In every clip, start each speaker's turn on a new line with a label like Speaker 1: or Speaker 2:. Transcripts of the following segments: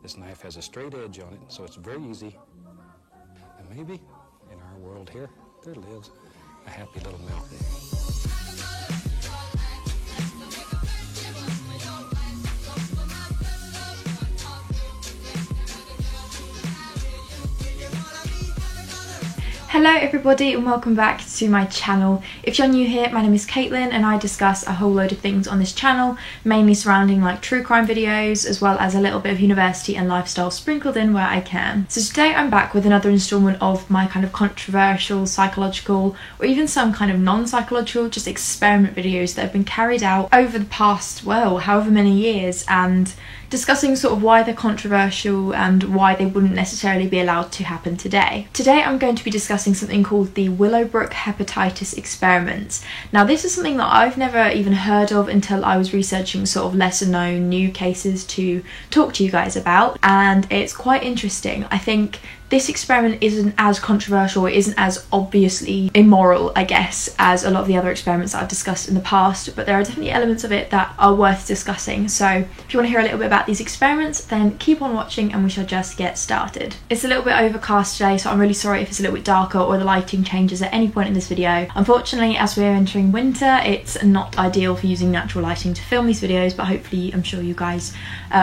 Speaker 1: This knife has a straight edge on it, so it's very easy. And maybe in our world here, there lives a happy little mountain.
Speaker 2: Hello everybody and welcome back to my channel. If you're new here, my name is Caitlin and I discuss a whole load of things on this channel, mainly surrounding like true crime videos as well as a little bit of university and lifestyle sprinkled in where I can. So today I'm back with another installment of my kind of controversial, psychological or even some kind of non-psychological just experiment videos that have been carried out over the past, well, however many years, and discussing sort of why they're controversial and why they wouldn't necessarily be allowed to happen today. Today I'm going to be discussing something called the Willowbrook hepatitis experiment. Now this is something that I've never even heard of until I was researching sort of lesser known new cases to talk to you guys about, and it's quite interesting. I think this experiment isn't as controversial, it isn't as obviously immoral, I guess, as a lot of the other experiments that I've discussed in the past, but there are definitely elements of it that are worth discussing. So if you want to hear a little bit about these experiments, then keep on watching and we shall just get started. It's a little bit overcast today, so I'm really sorry if it's a little bit darker or the lighting changes at any point in this video. Unfortunately, as we're entering winter, it's not ideal for using natural lighting to film these videos, but hopefully I'm sure you guys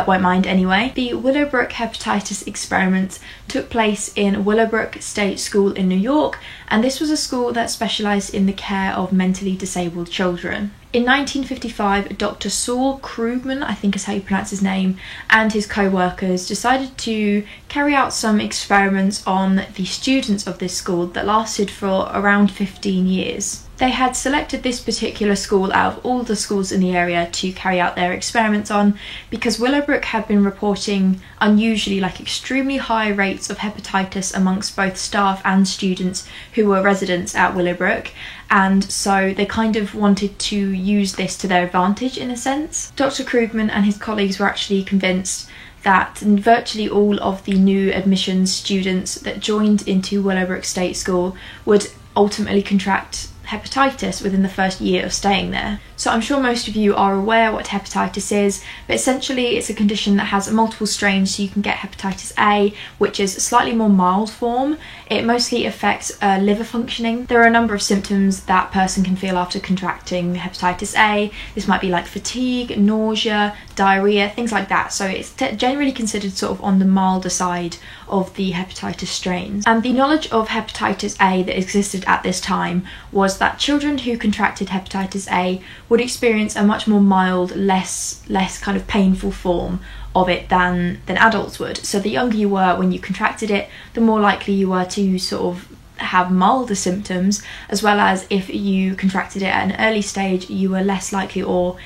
Speaker 2: won't mind anyway. The Willowbrook hepatitis experiment took place in Willowbrook State School in New York, and this was a school that specialised in the care of mentally disabled children. In 1955, Dr. Saul Krugman, I think is how you pronounce his name, and his co-workers decided to carry out some experiments on the students of this school that lasted for around 15 years. They had selected this particular school out of all the schools in the area to carry out their experiments on because Willowbrook had been reporting unusually, like extremely high rates of hepatitis amongst both staff and students who were residents at Willowbrook, and so they kind of wanted to use this to their advantage in a sense. Dr. Krugman and his colleagues were actually convinced that virtually all of the new admissions students that joined into Willowbrook State School would ultimately contract hepatitis within the first year of staying there. So I'm sure most of you are aware what hepatitis is, but essentially it's a condition that has multiple strains. So you can get hepatitis A, which is a slightly more mild form. It mostly affects liver functioning. There are a number of symptoms that person can feel after contracting hepatitis A. This might be like fatigue, nausea, diarrhea, things like that. So it's generally considered sort of on the milder side of the hepatitis strains. And the knowledge of hepatitis A that existed at this time was that children who contracted hepatitis A would experience a much more mild, less kind of painful form of it than adults would. So the younger you were when you contracted it, the more likely you were to sort of have milder symptoms, as well as if you contracted it at an early stage, you were less likely, or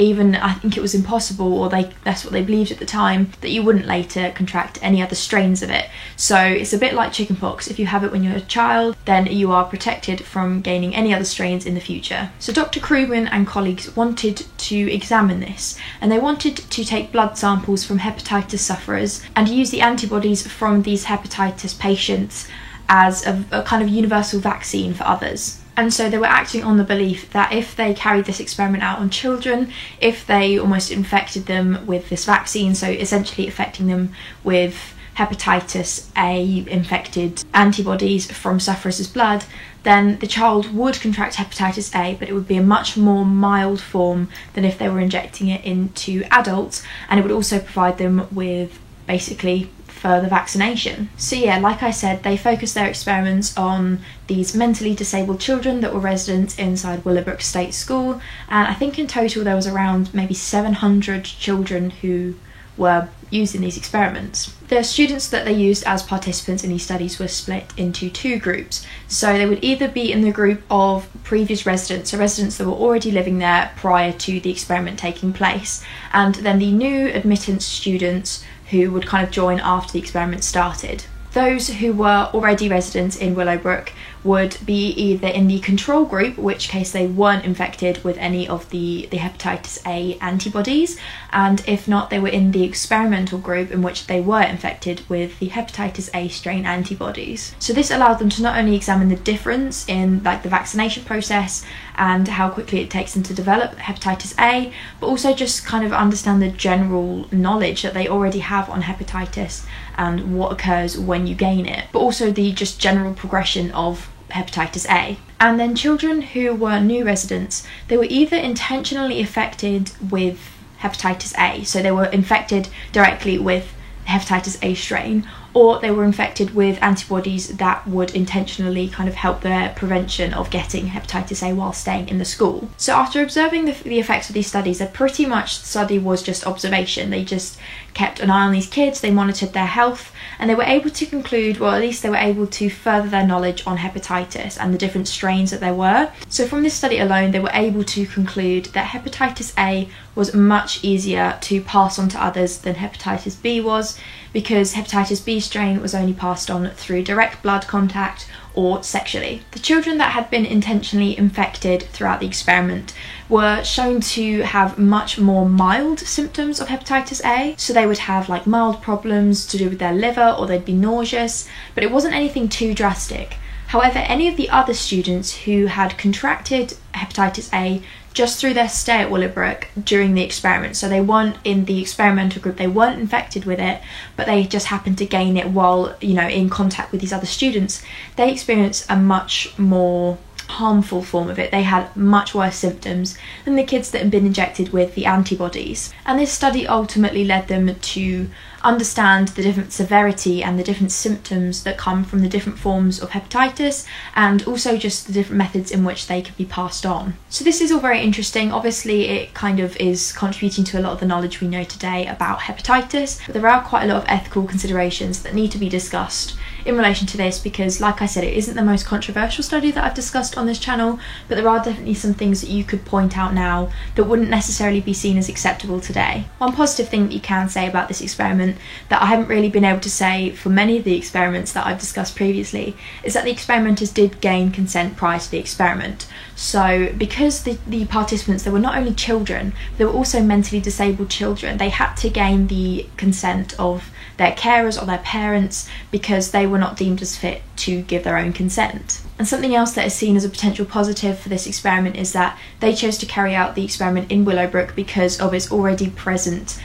Speaker 2: even I think it was impossible, or that's what they believed at the time, that you wouldn't later contract any other strains of it. So it's a bit like chickenpox. If you have it when you're a child, then you are protected from gaining any other strains in the future. So Dr. Krugman and colleagues wanted to examine this, and they wanted to take blood samples from hepatitis sufferers and use the antibodies from these hepatitis patients as a kind of universal vaccine for others. And so they were acting on the belief that if they carried this experiment out on children, if they almost infected them with this vaccine, so essentially affecting them with hepatitis A infected antibodies from sufferers' blood, then the child would contract hepatitis A, but it would be a much more mild form than if they were injecting it into adults, and it would also provide them with basically further vaccination. So yeah, like I said, they focused their experiments on these mentally disabled children that were residents inside Willowbrook State School, and I think in total there was around maybe 700 children who were used in these experiments. The students that they used as participants in these studies were split into two groups. So they would either be in the group of previous residents, so residents that were already living there prior to the experiment taking place, and then the new admittance students who would kind of join after the experiment started. Those who were already residents in Willowbrook would be either in the control group, in which case they weren't infected with any of the hepatitis A antibodies, and if not, they were in the experimental group, in which they were infected with the hepatitis A strain antibodies. So this allowed them to not only examine the difference in like the vaccination process and how quickly it takes them to develop hepatitis A, but also just kind of understand the general knowledge that they already have on hepatitis and what occurs when you gain it, but also the just general progression of hepatitis A. And then children who were new residents, they were either intentionally affected with hepatitis A, so they were infected directly with hepatitis A strain, or they were infected with antibodies that would intentionally kind of help their prevention of getting hepatitis A while staying in the school. So after observing the effects of these studies, pretty much the study was just observation. They just kept an eye on these kids, they monitored their health, and they were able to conclude, well, at least they were able to further their knowledge on hepatitis and the different strains that there were. So from this study alone, they were able to conclude that hepatitis A was much easier to pass on to others than hepatitis B was, because hepatitis B strain was only passed on through direct blood contact or sexually. The children that had been intentionally infected throughout the experiment were shown to have much more mild symptoms of hepatitis A, so they would have like mild problems to do with their liver, or they'd be nauseous, but it wasn't anything too drastic. However, any of the other students who had contracted hepatitis A just through their stay at Willowbrook during the experiment, so they weren't in the experimental group, they weren't infected with it, but they just happened to gain it while, you know, in contact with these other students, they experienced a much more harmful form of it. They had much worse symptoms than the kids that had been injected with the antibodies. And this study ultimately led them to understand the different severity and the different symptoms that come from the different forms of hepatitis, and also just the different methods in which they could be passed on. So this is all very interesting. Obviously it kind of is contributing to a lot of the knowledge we know today about hepatitis, but there are quite a lot of ethical considerations that need to be discussed in relation to this, because like I said, it isn't the most controversial study that I've discussed on this channel, but there are definitely some things that you could point out now that wouldn't necessarily be seen as acceptable today. One positive thing that you can say about this experiment that I haven't really been able to say for many of the experiments that I've discussed previously is that the experimenters did gain consent prior to the experiment. So because the participants, they were not only children, they were also mentally disabled children, they had to gain the consent of their carers or their parents because they were not deemed as fit to give their own consent. And something else that is seen as a potential positive for this experiment is that they chose to carry out the experiment in Willowbrook because of its already present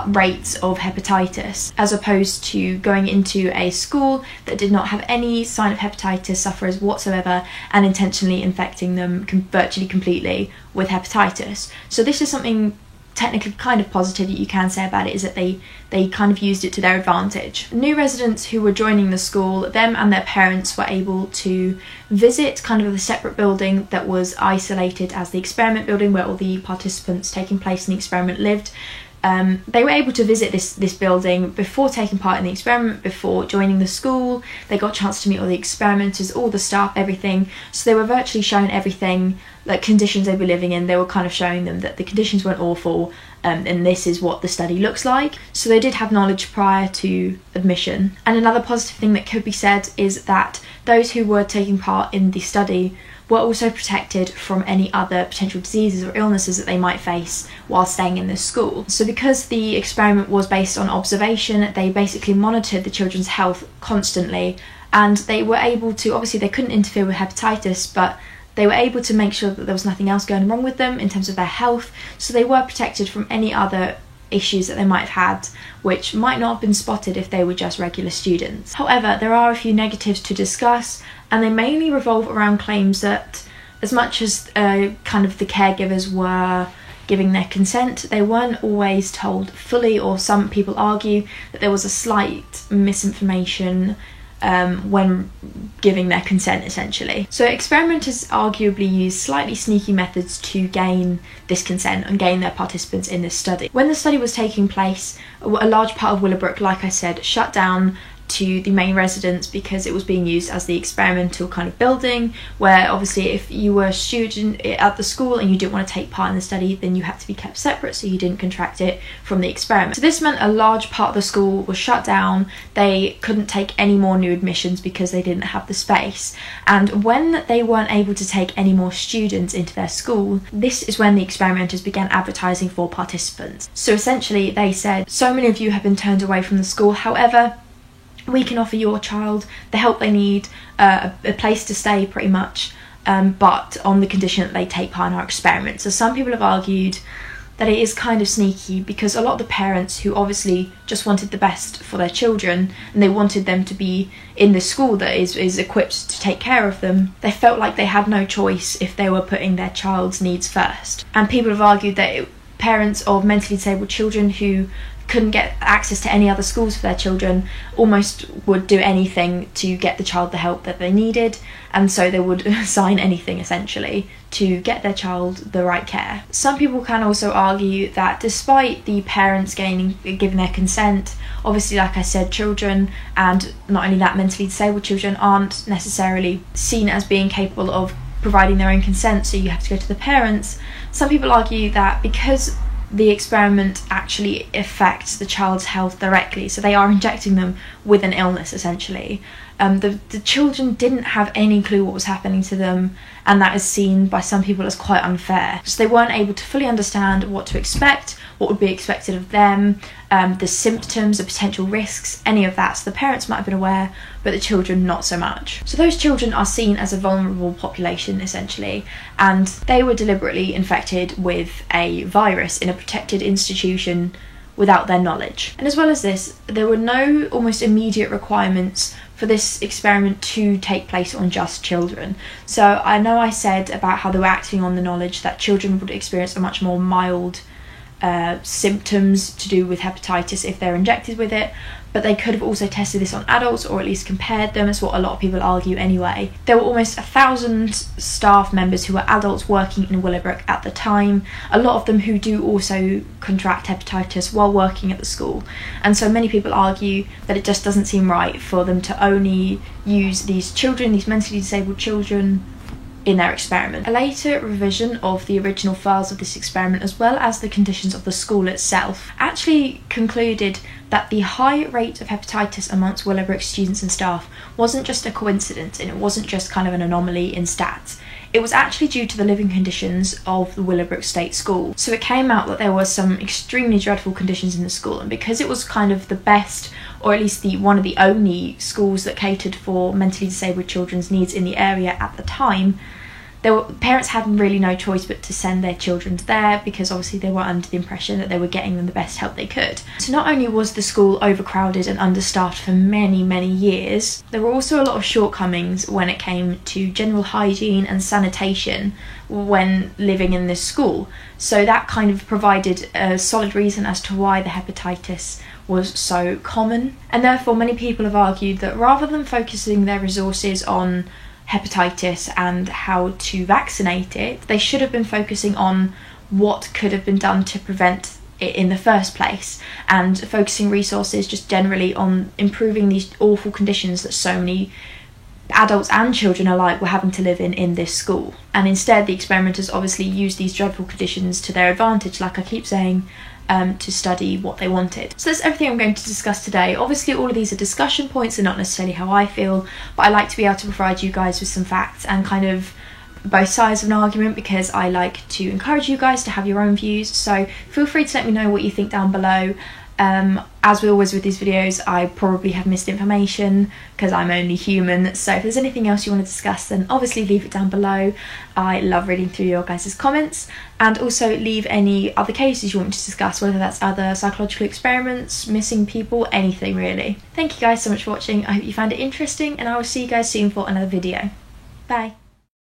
Speaker 2: rates of hepatitis, as opposed to going into a school that did not have any sign of hepatitis sufferers whatsoever and intentionally infecting them virtually completely with hepatitis. So this is something technically kind of positive that you can say about it, is that they kind of used it to their advantage. New residents who were joining the school, them and their parents were able to visit kind of a separate building that was isolated as the experiment building where all the participants taking place in the experiment lived. They were able to visit this building before taking part in the experiment, before joining the school. They got a chance to meet all the experimenters, all the staff, everything. So they were virtually shown everything, like conditions they'd be living in. They were kind of showing them that the conditions weren't awful, and this is what the study looks like. So they did have knowledge prior to admission. And another positive thing that could be said is that those who were taking part in the study were also protected from any other potential diseases or illnesses that they might face while staying in this school. So because the experiment was based on observation, they basically monitored the children's health constantly, and they were able to, obviously they couldn't interfere with hepatitis, but they were able to make sure that there was nothing else going wrong with them in terms of their health, so they were protected from any other issues that they might have had, which might not have been spotted if they were just regular students. However, there are a few negatives to discuss, and they mainly revolve around claims that as much as kind of the caregivers were giving their consent, they weren't always told fully, or some people argue that there was a slight misinformation when giving their consent, essentially. So experimenters arguably used slightly sneaky methods to gain this consent and gain their participants in this study. When the study was taking place, a large part of Willowbrook, like I said, shut down to the main residence because it was being used as the experimental kind of building, where obviously if you were a student at the school and you didn't want to take part in the study, then you had to be kept separate so you didn't contract it from the experiment. So this meant a large part of the school was shut down. They couldn't take any more new admissions because they didn't have the space, and when they weren't able to take any more students into their school, this is when the experimenters began advertising for participants. So essentially they said, so many of you have been turned away from the school, however, we can offer your child the help they need, a place to stay pretty much, but on the condition that they take part in our experiment. So some people have argued that it is kind of sneaky because a lot of the parents who obviously just wanted the best for their children and they wanted them to be in the school that is equipped to take care of them, they felt like they had no choice if they were putting their child's needs first. And people have argued that parents of mentally disabled children who couldn't get access to any other schools for their children almost would do anything to get the child the help that they needed, and so they would sign anything essentially to get their child the right care. Some people can also argue that despite the parents giving their consent, obviously like I said, children, and not only that, mentally disabled children aren't necessarily seen as being capable of providing their own consent, so you have to go to the parents. Some people argue that because the experiment actually affects the child's health directly, so they are injecting them with an illness essentially. The children didn't have any clue what was happening to them, and that is seen by some people as quite unfair. So they weren't able to fully understand what to expect, what would be expected of them, the symptoms, the potential risks, any of that. So the parents might have been aware, but the children not so much. So those children are seen as a vulnerable population essentially, and they were deliberately infected with a virus in a protected institution without their knowledge. And as well as this, there were no almost immediate requirements for this experiment to take place on just children. So I know I said about how they were acting on the knowledge that children would experience a much more mild symptoms to do with hepatitis if they're injected with it, but they could have also tested this on adults, or at least compared them, is what a lot of people argue anyway. There were almost 1,000 staff members who were adults working in Willowbrook at the time, a lot of them who do also contract hepatitis while working at the school, and so many people argue that it just doesn't seem right for them to only use these children, these mentally disabled children, in their experiment. A later revision of the original files of this experiment, as well as the conditions of the school itself, actually concluded that the high rate of hepatitis amongst Willowbrook students and staff wasn't just a coincidence, and it wasn't just kind of an anomaly in stats. It was actually due to the living conditions of the Willowbrook State School. So it came out that there were some extremely dreadful conditions in the school, and because it was kind of the best, or at least one of the only schools that catered for mentally disabled children's needs in the area at the time, parents had really no choice but to send their children there, because obviously they were under the impression that they were getting them the best help they could. So not only was the school overcrowded and understaffed for many, many years, there were also a lot of shortcomings when it came to general hygiene and sanitation when living in this school. So that kind of provided a solid reason as to why the hepatitis was so common. And therefore many people have argued that rather than focusing their resources on hepatitis and how to vaccinate it, they should have been focusing on what could have been done to prevent it in the first place, and focusing resources just generally on improving these awful conditions that so many adults and children alike were having to live in this school. And instead the experimenters obviously used these dreadful conditions to their advantage, like I keep saying, to study what they wanted. So that's everything I'm going to discuss today. Obviously all of these are discussion points and not necessarily how I feel, but I like to be able to provide you guys with some facts and kind of both sides of an argument, because I like to encourage you guys to have your own views. So feel free to let me know what you think down below. As with always with these videos, I probably have missed information because I'm only human, so if there's anything else you want to discuss, then obviously leave it down below. I love reading through your guys' comments, and also leave any other cases you want me to discuss, whether that's other psychological experiments, missing people, anything really. Thank you guys so much for watching. I hope you found it interesting, and I will see you guys soon for another video. Bye.